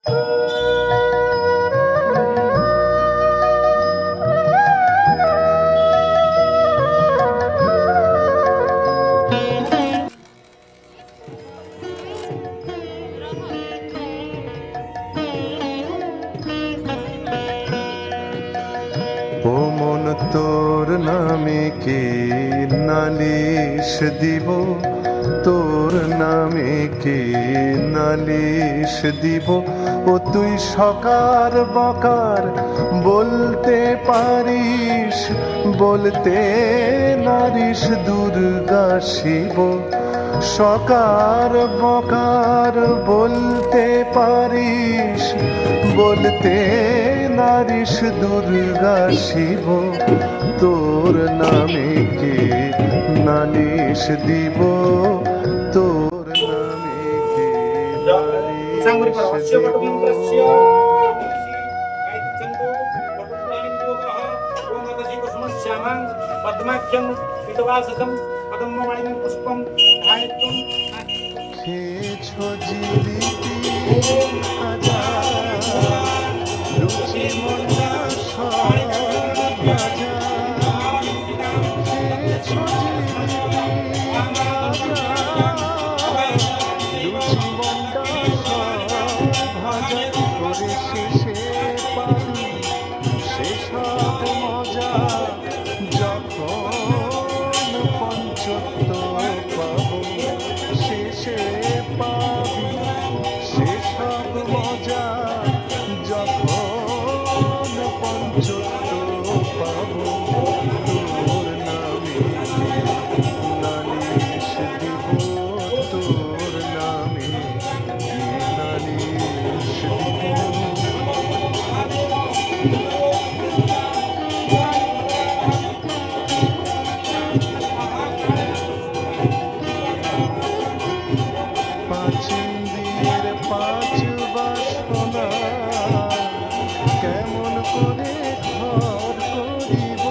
ও মন তোর নামে কে নালিশ দিব, তোর নামে কে নালিশ দিব। ও তুই সকার বকার বলতে পারিস, বলতে নারিস দুর্গা শিব। সকার বকার বলতে পারিস, বলতে নারিস দুর্গা শিব। তোর নামে কে নালিশ দিব, তোর নামে কে নালিশ দিব। পদ্মাখ্যং পিতবাসসং পদ্মমণিং পুষ্পং ধায়িত্বং খেয়েছো জিলিপি হাজার, লুচি মন্ডা সব ভাজা। খেয়েছো জিলিপি হাজার, লুচি মন্ডা সব ভাজা। করে শেষে পাবি সেসব মজা, যখন পঞ্চত্ব পাবো শেষে পাবি সেসব মজা। যখন পঞ্চত্ব পাবো তোর নামে নালিশ দিব, তোর নামে নালিশ দিব। পাঁচ ইন্দ্রিয়ের পাঁচ বাসনা কেমন করে ঘর করিব।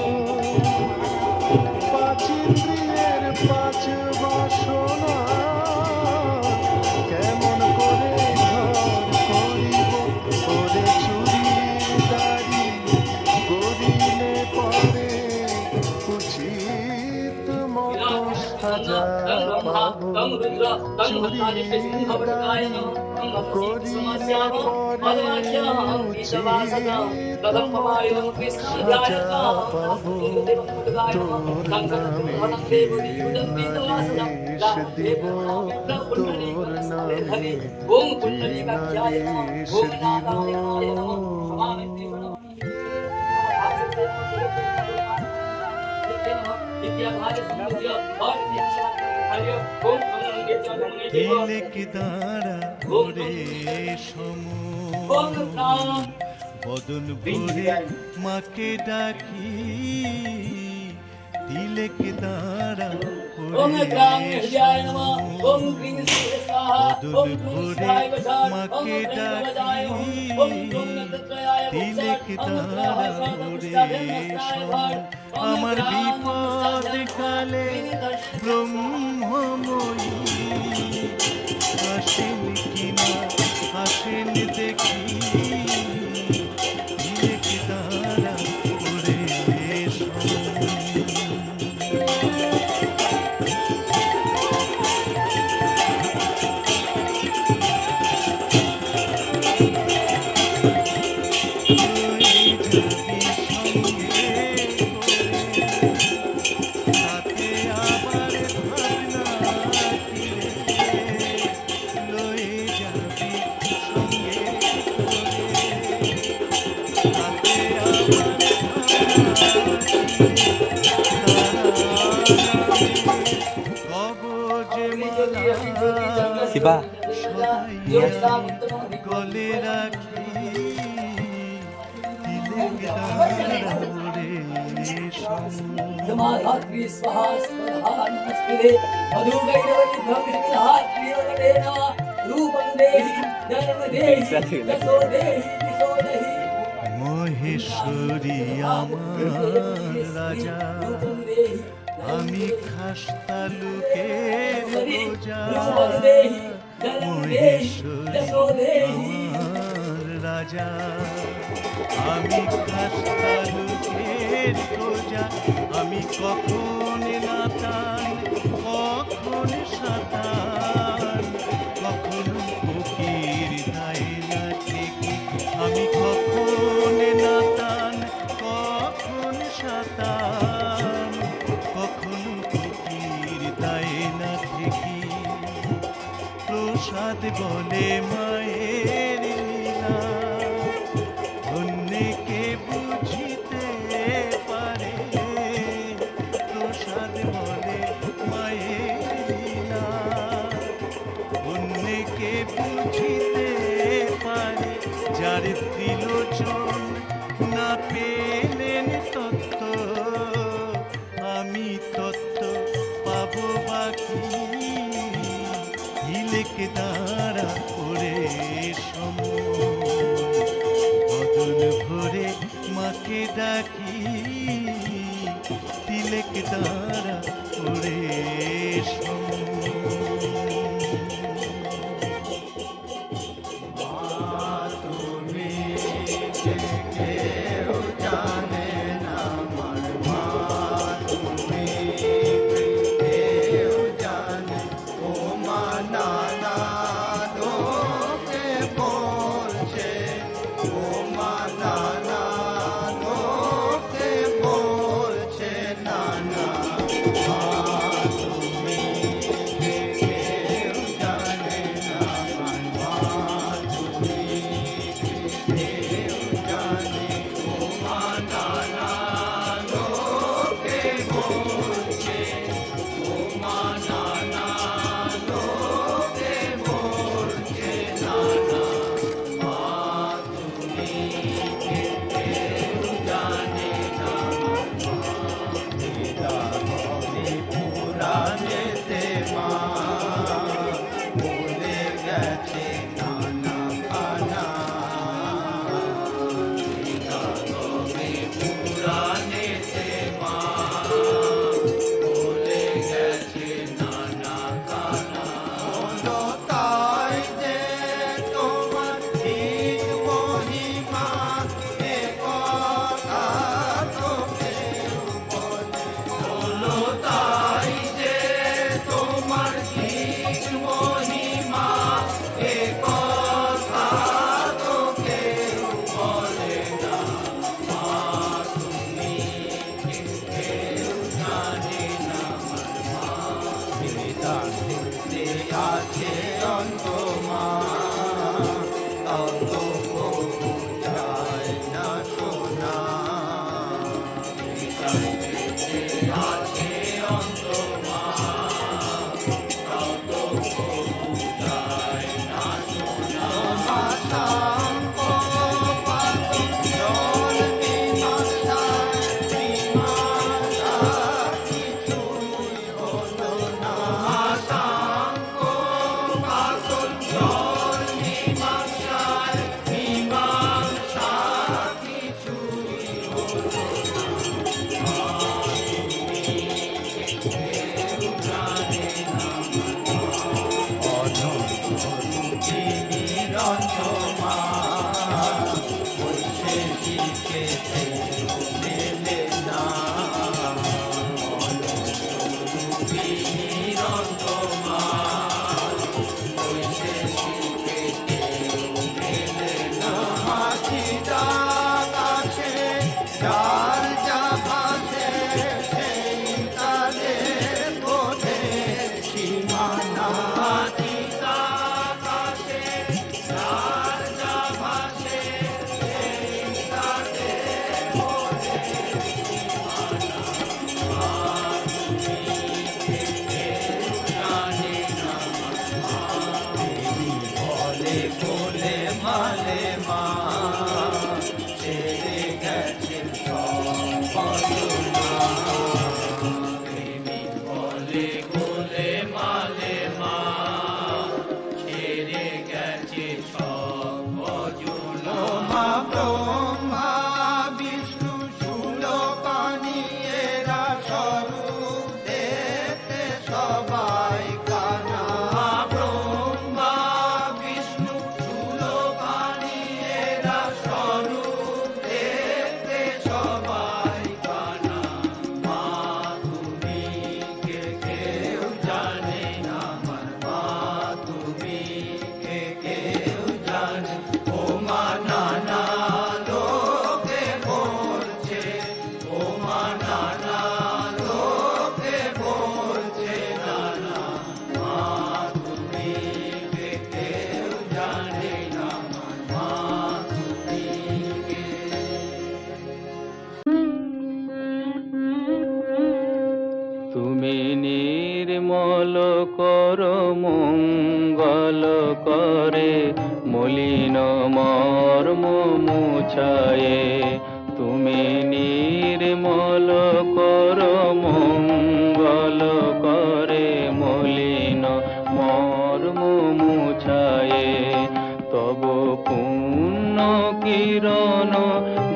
পাঁচ ইন্দ্রিয়ের পাঁচ বাসনা কেমন করে ঘর করিব। করে চুরি দাড়ি করিলে পরে উচিত মতো সাজা পাবো। চুরি দাড়ি করিলে পরে উচিত মতো সাজা পাবো। তোর নামে নালিশ দিব, তোর নামে নালিশ দিব। তিলেক দাঁড়া করে সম বদন ভরে মাকে ডাকি। তিলেক দাঁড়া করে বদন ভরে মাকে ডাকি। তিলেক দাঁড়া করে আমার বিপদ কালে ব্রহ্মময়ী আসেন কিনা আসেন দেখি। তিলেক দাঁড়া করে শিবা গলে রাখি। তিলেক দাঁড়া করে মহেশ্বরী আমার রাজা, আমি খাস্তালুকের বোঝা। মহেশ্বরী আমার রাজা আমি কাস্তালুকের প্রজা আমি কখন নাতান কখন সাতান কখন ফকির তাই না থেকে আমি কখন নাতান কখন সাতান কখন ফকির তাই না থেকে প্রসাদ বলে মায়ের লীলা অন্যকে বুঝিতে পারে প্রসাদ বলে মায়ের লীলা অন্যকে বুঝিতে পারে যার ত্রিলোচন না পেলেন তত্ত্ব আমি তত্ত্ব পাবো বাকি হিলেক দ্বারা করে সম বদন ভরে মাকে ডাকি তিলেক দ্বারা করে সম ব্রহ্মা বিষ্ণু চুলো পানি এরা মর্ম মুছায়ে তুমি নির্মল কর মঙ্গল করে মলিন মর্ম মুছায়ে তব পুণ্য কিরণ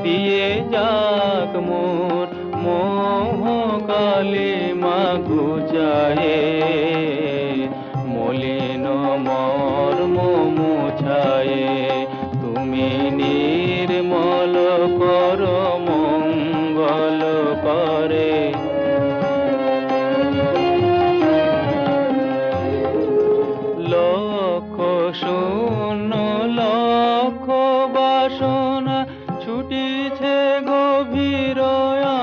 দিয়ে যাক মোর মোহ কালিমা ঘুচায়ে মলিন মর্ম মুছায়ে তুমি নির্মল কর মঙ্গল করে লক্ষ শূন্য লক্ষ বাসনা ছুটিছে গভীর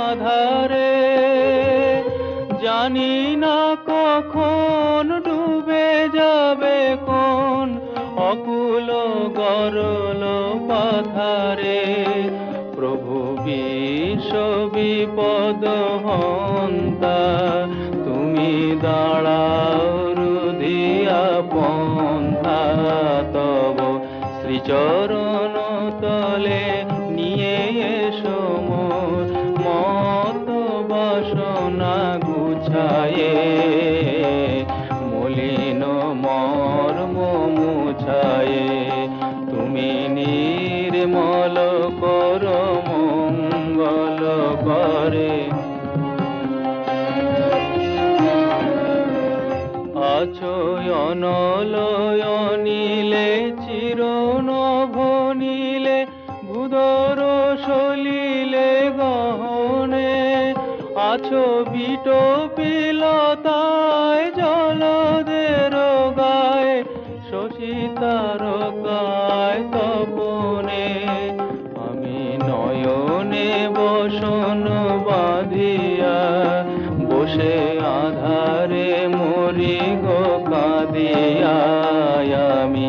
আধারে জানি না কখন ডুবে যাবে কোন অকুল গরল পাথারে প্রভু বিশ্ব বিপদ হন্তা তুমি দাঁড়াও রুধিয়া পন্থা তব শ্রীচরণ তলে নিয়ে এসো মোর মত বাসনা গুছায়ে মলিন মর্ম মুছায়ে তুমি নির্মল কর মঙ্গল করে আছো অনলয় নীলে চিরনভ নীলে ভূধর সলিলে গহনে আছো বিট পিলতায় জলদের গায়ে শশী তারকায় তপনে আমি নয়নে বসন বাঁধিয়া বসে আধারে মরি গো কাঁদিয়া আমি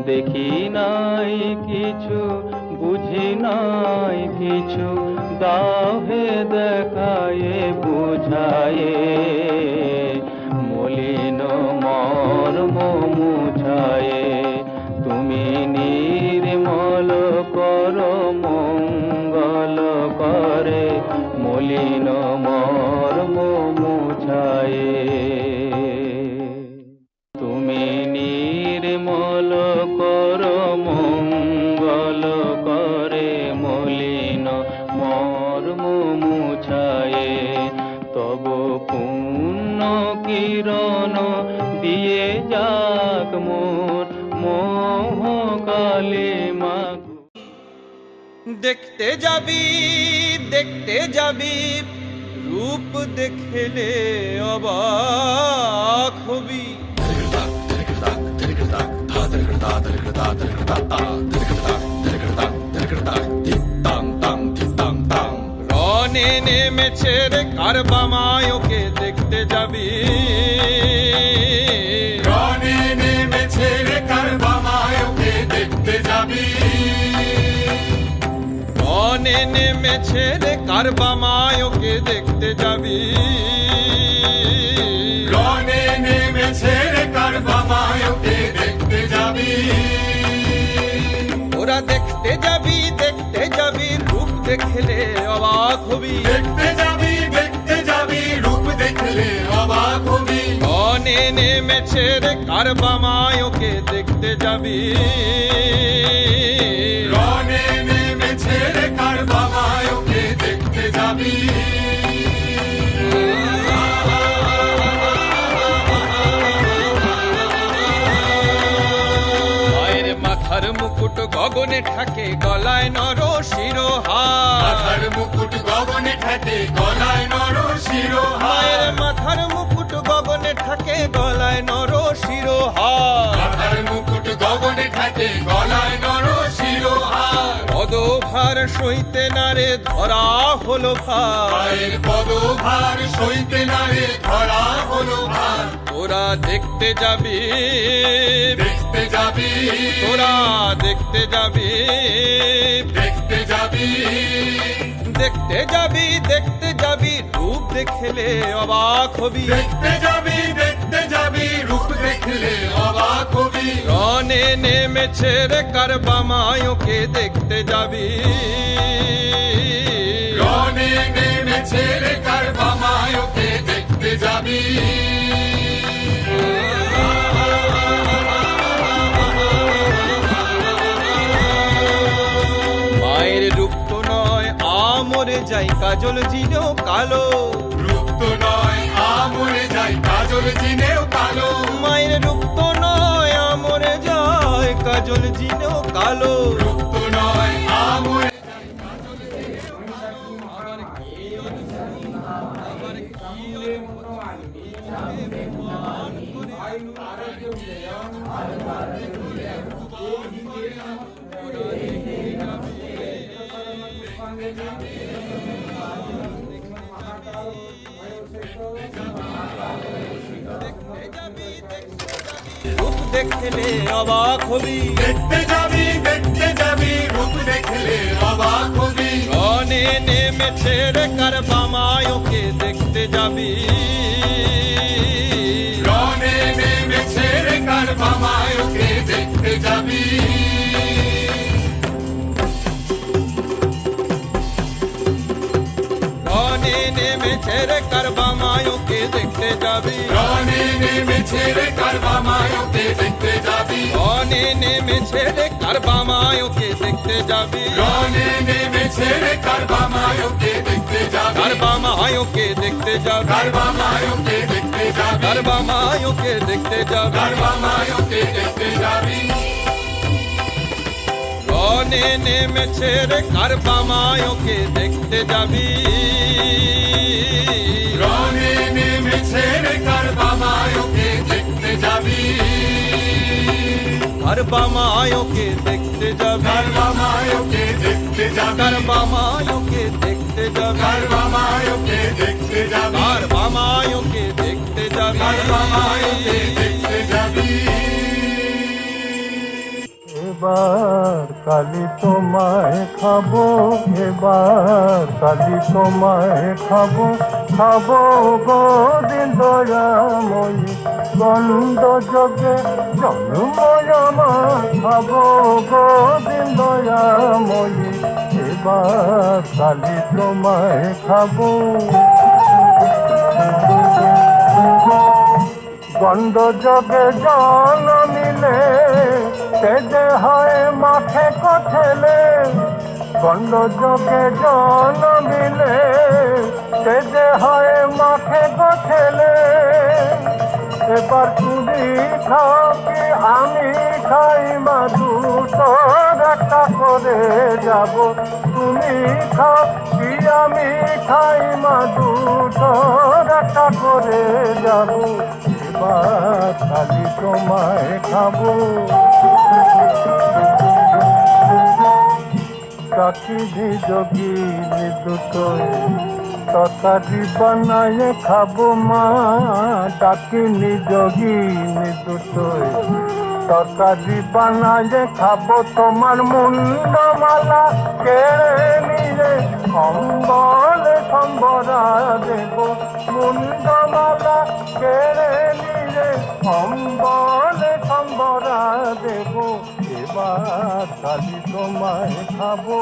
দেখি নাই কিছু বুঝি নাই কিছু দাও হে দেখায়ে বুঝায়ে মলিন মর্ম মুছায়ে তুমি নির্মল কর মঙ্গল করে মলিন মর্ম মুছায়ে তুমি নির্মল কর মঙ্গল করে মলিন মর্ম মুছায়ে তব পুণ্য কিরণ দিয়ে যাক মোর মোহ কালিমা দেখতে যাবি রূপ দেখলে অবাক হবি রনে নেমেছে রে কারবামায়কে দেখতে যাবি রনে নেমেছে রে কারবামায়কে দেখতে যাবি রনে নেমেছে রে কারবামায়কে দেখতে যাবি রনে নেমেছে রে কারবামায়কে দেখতে যাবি ওরা দেখতে যাবি রূপ দেখলে অবাক হবি দেখতে যাবি রূপ দেখলে অবাক হবি রনে নেমেছে রে কারবামায়কে দেখতে যাবি রনে নেমেছে রে কারবামায়কে দেখতে যাবি মায়ের মাথার মুকুট গগনে ঠাকে গলায় নর শিরোহার মাথার মুকুট গগনে ঠাকে গলায় নর শিরোহার মায়ের মাথার মুকুট গগনে ঠাকে গলায় নর শিরোহার মাথার মুকুট গগনে ঠাকে গলায় নর শিরোহার পদভার সইতে নারে ধরা হলো ভার মায়ের পদভার সইতে না রে ধরা হলো ভার তোরা দেখতে যাবি তোরা দেখতে যাবি দেখতে যাবি রূপ দেখলে অবাক হবি দেখতে যাবি রূপ দেখলে অবাক হবি রনে নেমেছে রে কারবামায়োকে দেখতে যাবি রনে নেমেছে রে কারবামায়োকে দেখতে যাবি মায়ের রূপ তো নয় আমরে যাই কাজল জিনেও কালো রূপ তো নয় আমরে যাই কাজল জিনেও কালো মায়ের রূপ তো নয় আমরে যায় কাজল জিনেও কালো রূপ তো নয় আমরে রূপ দেখলে অবাক হবি দেখতে যাবি রূপ দেখলে অবাক হবি রনে নেমেছে রে কারবামায়োকে দেখতে যাবি রনে নেমেছে রে কারবামায়োকে দেখতে যাবি রনে নেমেছে রে কারবামায়োকে দেখতে যাবি রনে নেমেছে রে কারবামায়োকে দেখতে যাবি রনে নেমেছে রে কারবামায়োকে দেখতে যাবি রনে নেমেছে রে কারবামায়োকে দেখতে যাবি কারবামায়োকে দেখতে যাবি কারবামায়োকে দেখতে যাবি কারবামায়োকে দেখতে যাবি কারবামায়োকে দেখতে যাবি রনে নেমেছে রে কারবামায়োকে দেখতে যাবি রনে নেমেছে রে কারবামায়োকে দেখতে যাবি কারবামায়োকে দেখতে যাবি কারবামায়োকে দেখতে যাবি কারবামায়োকে দেখতে যাবি কারবামায়োকে দেখতে যাবি কারবামায়োকে দেখতে যাবি কারবামায়োকে দেখতে যাবি এবার কালি তোমায় খাবো এবার কালি তোমায় খাবো খাবো গো দিন দয়াময়ী গন্ধ যোগে জন্ময়মা খাবো গো দিন দয়াময়ী এবার কালি তোমায় খাবো গন্ধ যোগে জন মিলে সে যে হয় মাঠে কঠেলে গন্ধ যোগে জন মিলে সে যে হয় মাঠে কঠেলে এবার তুমি খাও কি আমি খাই মা দুটো একটা করে যাব তুমি খাও কি আমি খাই মা দুটো একটা করে যাব এবার খালি তোমায় খাবো কাকি যোগী দুটোয় তরকারি বানায় খাবো মা ডাকিনি যোগী দুটোয় তরকারি বানায় খাবো তোমার মুন্ডমালা কেড়ে নিয়ে সম্বল সম্বরা দেব মুন্ডমালা কেড়ে নিয়ে সম্বল সম্বরা দেব এবার খালি তোমায় খাবো